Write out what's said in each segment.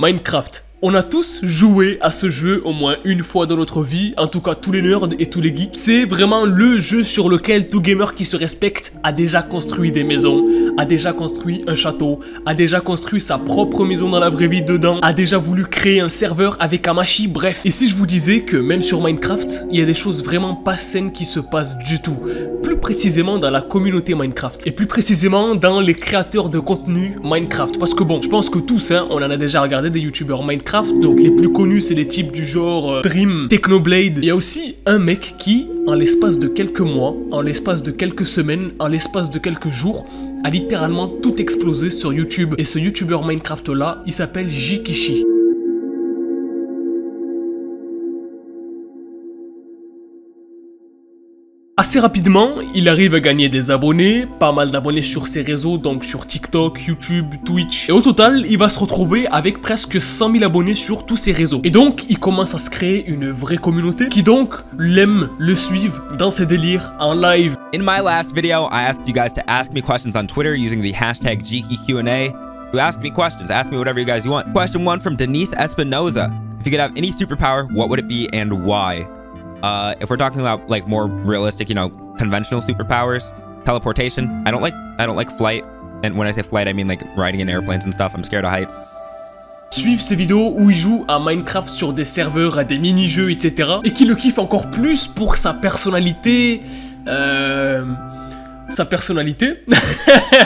Minecraft. On a tous joué à ce jeu au moins une fois dans notre vie, en tout cas tous les nerds et tous les geeks. C'est vraiment le jeu sur lequel tout gamer qui se respecte a déjà construit des maisons, a déjà construit un château, a déjà construit sa propre maison dans la vraie vie dedans, a déjà voulu créer un serveur avec Hamachi, bref. Et si je vous disais que même sur Minecraft, il y a des choses vraiment pas saines qui se passent du tout, plus précisément dans la communauté Minecraft, et plus précisément dans les créateurs de contenu Minecraft, parce que bon, je pense que tous, hein, on en a déjà regardé des youtubeurs Minecraft. Donc les plus connus c'est des types du genre Dream, Technoblade. Il y a aussi un mec qui, en l'espace de quelques mois, en l'espace de quelques semaines, en l'espace de quelques jours, a littéralement tout explosé sur YouTube. Et ce youtubeur Minecraft là, il s'appelle Jikishi. Assez rapidement, il arrive à gagner des abonnés, pas mal d'abonnés sur ses réseaux, donc sur TikTok, YouTube, Twitch. Et au total, il va se retrouver avec presque 100 000 abonnés sur tous ses réseaux. Et donc, il commence à se créer une vraie communauté qui donc l'aime, le suivent dans ses délires en live. In my last video, I asked you guys to ask me questions on Twitter using the hashtag GeekyQ&A. You ask me questions, ask me whatever you guys want. Question 1 from Denise Espinoza. If you could have any superpower, what would it be and why? If we're talking about like more realistic, you know, conventional superpowers, teleportation. I don't like flight. And when I say flight, I mean like riding in airplanes and stuff. I'm scared of heights. Suivent ces vidéos où il joue à Minecraft sur des serveurs, à des mini-jeux, etc. Et qui le kiffe encore plus pour sa personnalité.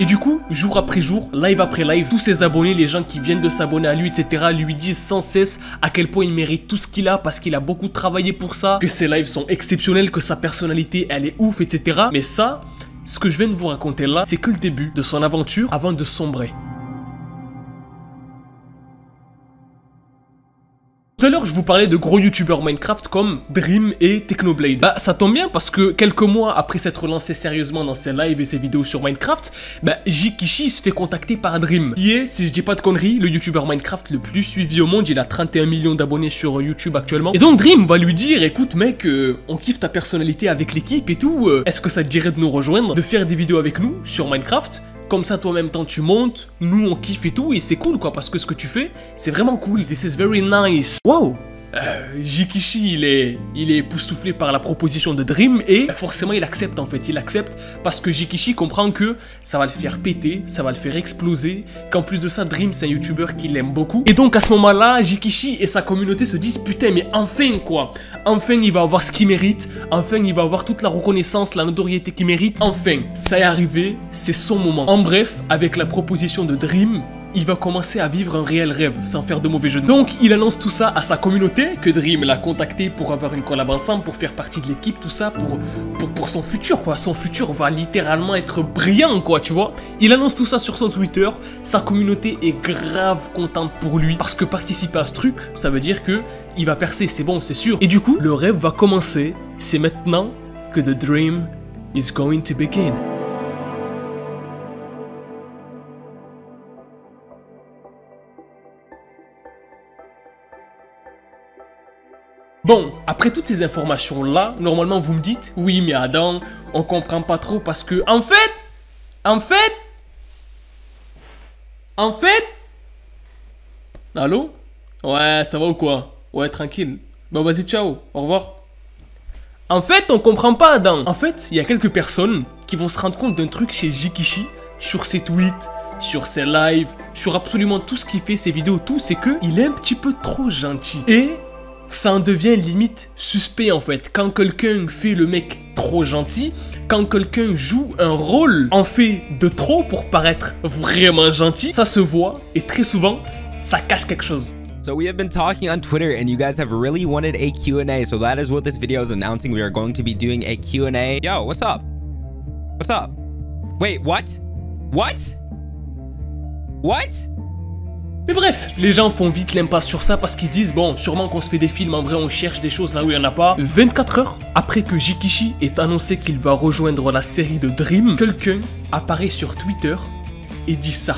Et du coup, jour après jour, live après live, tous ses abonnés, les gens qui viennent de s'abonner à lui, etc. lui disent sans cesse à quel point il mérite tout ce qu'il a parce qu'il a beaucoup travaillé pour ça, que ses lives sont exceptionnels, que sa personnalité elle est ouf, etc. Mais ça, ce que je viens de vous raconter là, c'est que le début de son aventure avant de sombrer. Tout à l'heure, je vous parlais de gros youtubeurs Minecraft comme Dream et Technoblade. Bah, ça tombe bien parce que quelques mois après s'être lancé sérieusement dans ses lives et ses vidéos sur Minecraft, bah, Jikishi se fait contacter par Dream, qui est, si je dis pas de conneries, le youtubeur Minecraft le plus suivi au monde. Il a 31 millions d'abonnés sur YouTube actuellement. Et donc Dream va lui dire, écoute mec, on kiffe ta personnalité avec l'équipe et tout, est-ce que ça te dirait de nous rejoindre, de faire des vidéos avec nous sur Minecraft? Comme ça, toi, en même temps, tu montes, nous, on kiffe et tout, et c'est cool, quoi, parce que ce que tu fais, c'est vraiment cool. This is very nice. Wow. Jikishi, il est époustouflé par la proposition de Dream, et forcément, il accepte, en fait. Il accepte parce que Jikishi comprend que ça va le faire péter, ça va le faire exploser, qu'en plus de ça, Dream, c'est un youtubeur qu'il aime beaucoup. Et donc, à ce moment-là, Jikishi et sa communauté se disent, putain, mais enfin, quoi. Enfin, il va avoir ce qu'il mérite. Enfin, il va avoir toute la reconnaissance, la notoriété qu'il mérite. Enfin, ça est arrivé, c'est son moment. En bref, avec la proposition de Dream, il va commencer à vivre un réel rêve, sans faire de mauvais jeu de mots. Donc, il annonce tout ça à sa communauté, que Dream l'a contacté pour avoir une collab ensemble, pour faire partie de l'équipe, tout ça, pour son futur, quoi. Son futur va littéralement être brillant, quoi, tu vois. Il annonce tout ça sur son Twitter, sa communauté est grave contente pour lui, parce que participer à ce truc, ça veut dire que il va percer, c'est bon, c'est sûr. Et du coup, le rêve va commencer, c'est maintenant que the dream is going to begin. Bon, après toutes ces informations-là, normalement vous me dites, oui mais Adam, on comprend pas trop parce que, en fait, allô? Ouais, ça va ou quoi? Ouais, tranquille. Bon, vas-y, ciao, au revoir. En fait, on comprend pas Adam. En fait, il y a quelques personnes qui vont se rendre compte d'un truc chez Jikishi, sur ses tweets, sur ses lives, sur absolument tout ce qu'il fait, ses vidéos, tout, c'est que il est un petit peu trop gentil. Et ça en devient limite suspect en fait. Quand quelqu'un fait le mec trop gentil, quand quelqu'un joue un rôle en fait de trop pour paraître vraiment gentil, ça se voit et très souvent, ça cache quelque chose. So we have been talking on Twitter and you guys have really wanted a Q&A. So that is what this video is announcing. We are going to be doing a Q&A. Yo, what's up? What's up? Wait, what? What? What? Mais bref, les gens font vite l'impasse sur ça parce qu'ils disent, bon, sûrement qu'on se fait des films, en vrai on cherche des choses là où il n'y en a pas. 24 heures après que Jikishi ait annoncé qu'il va rejoindre la série de Dream, quelqu'un apparaît sur Twitter et dit ça.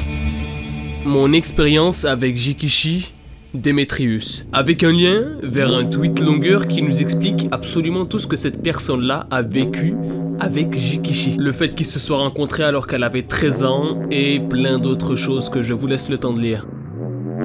Mon expérience avec Jikishi, Demetrius. Avec un lien vers un tweet longueur qui nous explique absolument tout ce que cette personne-là a vécu avec Jikishi. Le fait qu'ils se soient rencontrés alors qu'elle avait 13 ans et plein d'autres choses que je vous laisse le temps de lire.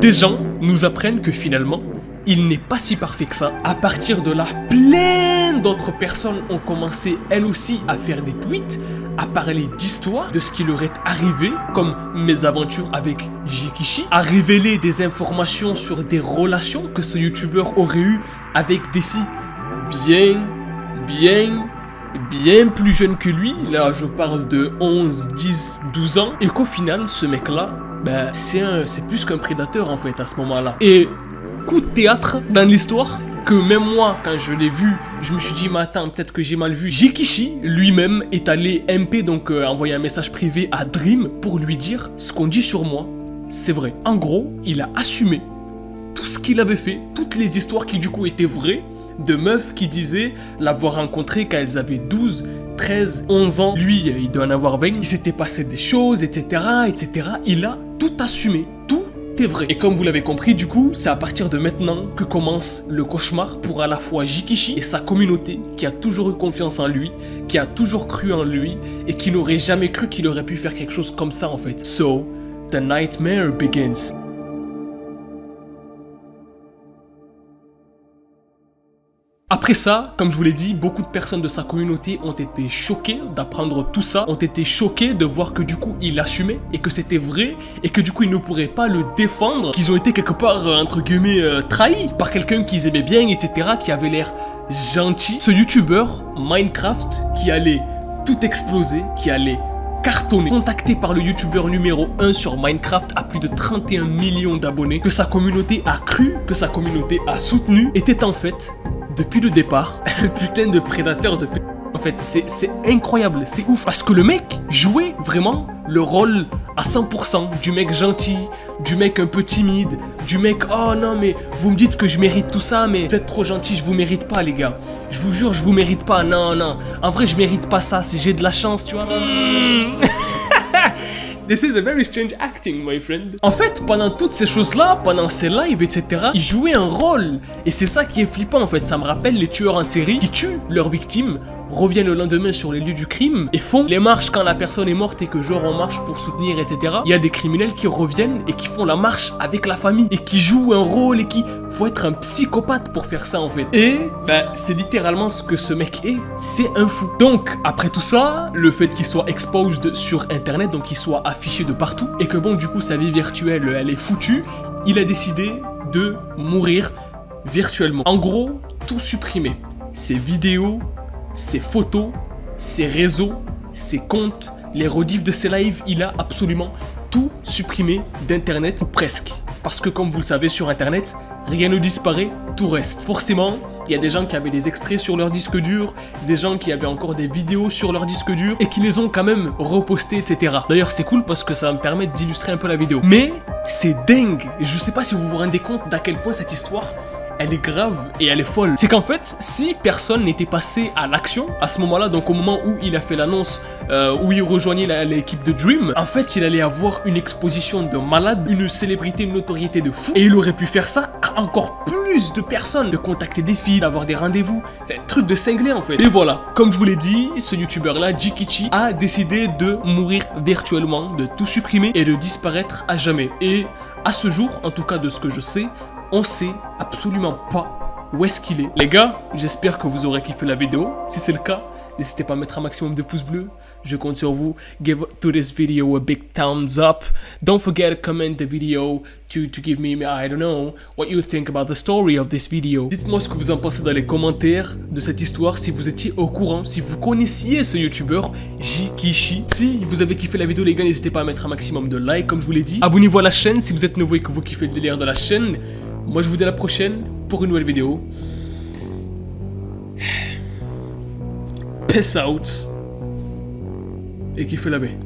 des gens nous apprennent que finalement, il n'est pas si parfait que ça. À partir de là, plein d'autres personnes ont commencé elles aussi à faire des tweets, à parler d'histoires, de ce qui leur est arrivé, comme mes aventures avec Jikishi, à révéler des informations sur des relations que ce youtubeur aurait eues avec des filles bien plus jeunes que lui. Là, je parle de 11, 10, 12 ans. Et qu'au final, ce mec-là, ben, c'est plus qu'un prédateur en fait à ce moment-là. Et coup de théâtre dans l'histoire, que même moi, quand je l'ai vu, je me suis dit, mais attends, peut-être que j'ai mal vu. Jikishi, lui-même, est allé MP, donc envoyer un message privé à Dream pour lui dire ce qu'on dit sur moi, c'est vrai. En gros, il a assumé tout ce qu'il avait fait, toutes les histoires qui du coup étaient vraies, de meufs qui disaient l'avoir rencontré quand elles avaient 12, 13, 11 ans. Lui, il doit en avoir 20. Il s'était passé des choses, etc., etc. Il a tout assumé, tout est vrai. Et comme vous l'avez compris, du coup, c'est à partir de maintenant que commence le cauchemar pour à la fois Jikishi et sa communauté qui a toujours eu confiance en lui, qui a toujours cru en lui et qui n'aurait jamais cru qu'il aurait pu faire quelque chose comme ça en fait. So, the nightmare begins. Après ça, comme je vous l'ai dit, beaucoup de personnes de sa communauté ont été choquées d'apprendre tout ça, ont été choquées de voir que du coup il assumait et que c'était vrai et que du coup ils ne pourraient pas le défendre, qu'ils ont été quelque part entre guillemets trahis par quelqu'un qu'ils aimaient bien, etc., qui avait l'air gentil. Ce youtubeur Minecraft qui allait tout exploser, qui allait cartonné, contacté par le youtubeur numéro 1 sur Minecraft à plus de 31 millions d'abonnés, que sa communauté a cru, que sa communauté a soutenu, était en fait, depuis le départ, un putain de prédateur de En fait, c'est incroyable, c'est ouf. Parce que le mec jouait vraiment le rôle à 100% du mec gentil, du mec un peu timide, du mec « Oh non mais vous me dites que je mérite tout ça, mais vous êtes trop gentil, je vous mérite pas les gars. Je vous jure, je vous mérite pas, non, non. En vrai, je mérite pas ça, si j'ai de la chance, tu vois. » This is a very strange acting, my friend. En fait, pendant toutes ces choses-là, pendant ces lives, etc., il jouait un rôle. Et c'est ça qui est flippant, en fait. Ça me rappelle les tueurs en série qui tuent leurs victimes, reviennent le lendemain sur les lieux du crime et font les marches quand la personne est morte et que genre on marche pour soutenir, etc. Il y a des criminels qui reviennent et qui font la marche avec la famille et qui jouent un rôle et qui... Faut être un psychopathe pour faire ça, en fait. Et, bah, c'est littéralement ce que ce mec est. C'est un fou. Donc, après tout ça, le fait qu'il soit exposed sur Internet, donc qu'il soit affiché de partout, et que bon, du coup, sa vie virtuelle, elle est foutue, il a décidé de mourir virtuellement. En gros, tout supprimer. Ses vidéos, ses photos, ses réseaux, ses comptes, les rediffs de ses lives, il a absolument tout supprimé d'Internet, ou presque. Parce que comme vous le savez, sur Internet, rien ne disparaît, tout reste. Forcément, il y a des gens qui avaient des extraits sur leur disque dur, des gens qui avaient encore des vidéos sur leur disque dur, et qui les ont quand même repostées, etc. D'ailleurs, c'est cool parce que ça va me permettre d'illustrer un peu la vidéo. Mais, c'est dingue. Je sais pas si vous vous rendez compte d'à quel point cette histoire... elle est grave et elle est folle. C'est qu'en fait, si personne n'était passé à l'action, à ce moment-là, donc au moment où il a fait l'annonce, où il rejoignait l'équipe de Dream, en fait, il allait avoir une exposition de malade, une célébrité, une notoriété de fou. Et il aurait pu faire ça à encore plus de personnes, de contacter des filles, d'avoir des rendez-vous, enfin, truc de cinglé en fait. Et voilà, comme je vous l'ai dit, ce youtubeur-là, Jikishi, a décidé de mourir virtuellement, de tout supprimer et de disparaître à jamais. Et à ce jour, en tout cas de ce que je sais, on sait absolument pas où est-ce qu'il est. Les gars, j'espère que vous aurez kiffé la vidéo. Si c'est le cas, n'hésitez pas à mettre un maximum de pouces bleus. Je compte sur vous. Give to this video a big thumbs up. Don't forget to comment the video to give me, I don't know, what you think about the story of this video. Dites-moi ce que vous en pensez dans les commentaires de cette histoire, si vous étiez au courant, si vous connaissiez ce youtubeur, Jikishi. Si vous avez kiffé la vidéo les gars, n'hésitez pas à mettre un maximum de likes comme je vous l'ai dit. Abonnez-vous à la chaîne si vous êtes nouveau et que vous kiffez le délire de la chaîne. Moi je vous dis à la prochaine pour une nouvelle vidéo. Peace out. Et kiffez la baie.